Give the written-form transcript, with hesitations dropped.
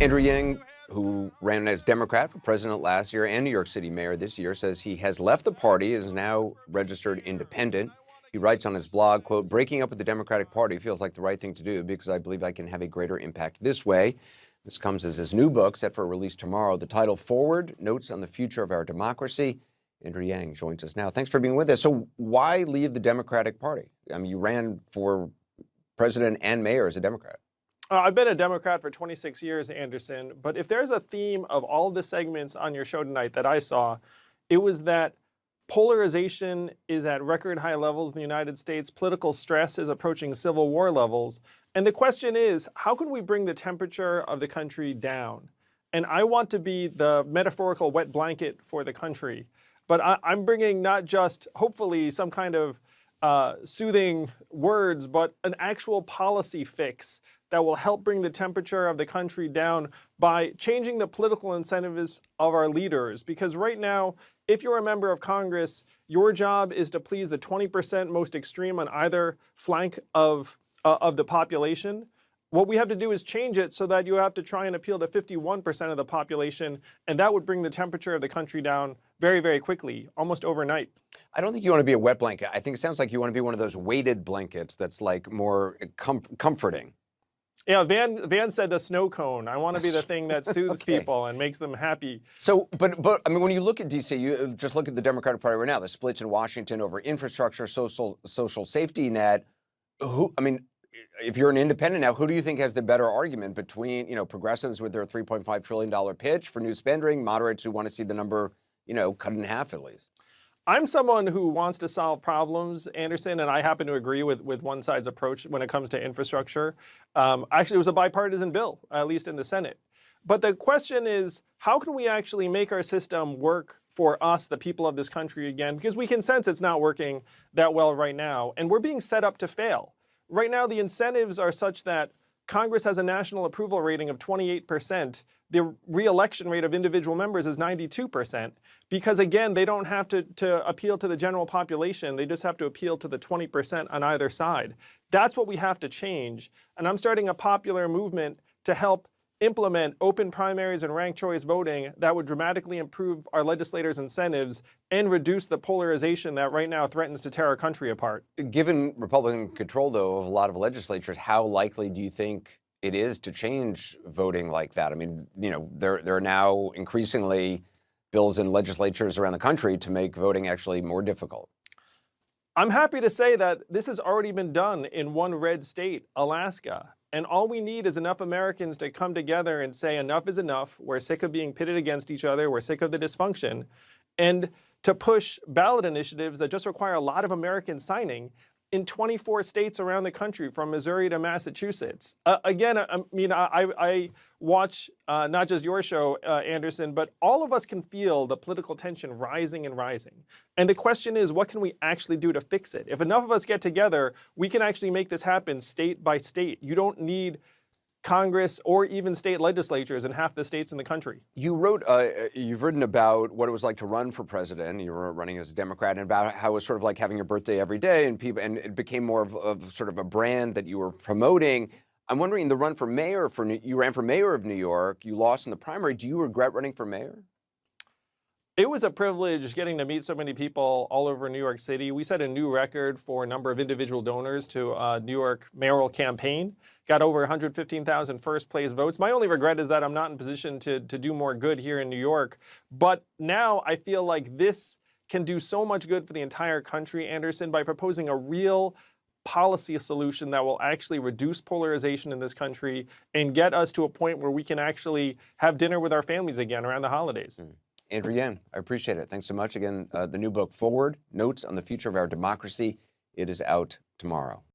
Andrew Yang, who ran as Democrat for president last year and New York City mayor this year, says he has left the party, is now registered independent. He writes on his blog, quote, "Breaking up with the Democratic Party feels like the right thing to do because I believe I can have a greater impact this way." This comes as his new book, set for release tomorrow. The title, Forward, Notes on the Future of Our Democracy. Andrew Yang joins us now. Thanks for being with us. So why leave the Democratic Party? I mean, you ran for president and mayor as a Democrat. I've been a Democrat for 26 years, Anderson, but if there's a theme of all the segments on your show tonight that I saw, it was that polarization is at record high levels in the United States, political stress is approaching civil war levels, and the question is, how can we bring the temperature of the country down? And I want to be the metaphorical wet blanket for the country, but I'm bringing not just, hopefully, some kind of soothing words, but an actual policy fix that will help bring the temperature of the country down by changing the political incentives of our leaders. Because right now, if you're a member of Congress, your job is to please the 20% most extreme on either flank of the population. What we have to do is change it so that you have to try and appeal to 51% of the population, and that would bring the temperature of the country down very, very quickly, almost overnight. I don't think you want to be a wet blanket. I think it sounds like you want to be one of those weighted blankets that's like more comforting. Yeah, Van said the snow cone. I want to be the thing that soothes Okay. people and makes them happy. So, but I mean, when you look at D.C., you just look at the Democratic Party right now, the splits in Washington over infrastructure, social safety net. I mean, if you're an independent now, who do you think has the better argument between, progressives with their $3.5 trillion pitch for new spending, moderates who want to see the number, cut in half at least? I'm someone who wants to solve problems, Anderson, and I happen to agree with one side's approach when it comes to infrastructure. Actually, it was a bipartisan bill, at least in the Senate. But the question is, how can we actually make our system work for us, the people of this country again? Because we can sense it's not working that well right now, and we're being set up to fail. Right now, the incentives are such that Congress has a national approval rating of 28%. The re-election rate of individual members is 92%, because again, they don't have to appeal to the general population. They just have to appeal to the 20% on either side. That's what we have to change. And I'm starting a popular movement to help implement open primaries and ranked choice voting that would dramatically improve our legislators' incentives and reduce the polarization that right now threatens to tear our country apart. Given Republican control, though, of a lot of legislatures, how likely do you think it is to change voting like that? I mean, there are now increasingly bills in legislatures around the country to make voting actually more difficult. I'm happy to say that this has already been done in one red state, Alaska. And all we need is enough Americans to come together and say enough is enough. We're sick of being pitted against each other. We're sick of the dysfunction. And to push ballot initiatives that just require a lot of Americans signing in 24 states around the country, from Missouri to Massachusetts. Again, I watch not just your show, Anderson, but all of us can feel the political tension rising and rising. And the question is, what can we actually do to fix it? If enough of us get together, we can actually make this happen state by state. You don't need Congress or even state legislatures in half the states in the country. You've written about what it was like to run for president. You were running as a Democrat, and about how it was sort of like having your birthday every day, and it became more of sort of a brand that you were promoting. I'm wondering, the run for mayor, you ran for mayor of New York, you lost in the primary. Do you regret running for mayor? It was a privilege getting to meet so many people all over New York City. We set a new record for a number of individual donors to a New York mayoral campaign. Got over 115,000 first place votes. My only regret is that I'm not in position to do more good here in New York. But now I feel like this can do so much good for the entire country, Anderson, by proposing a real policy solution that will actually reduce polarization in this country and get us to a point where we can actually have dinner with our families again around the holidays. Andrew Yang, I appreciate it. Thanks so much. Again, the new book, Forward, Notes on the Future of Our Democracy. It is out tomorrow.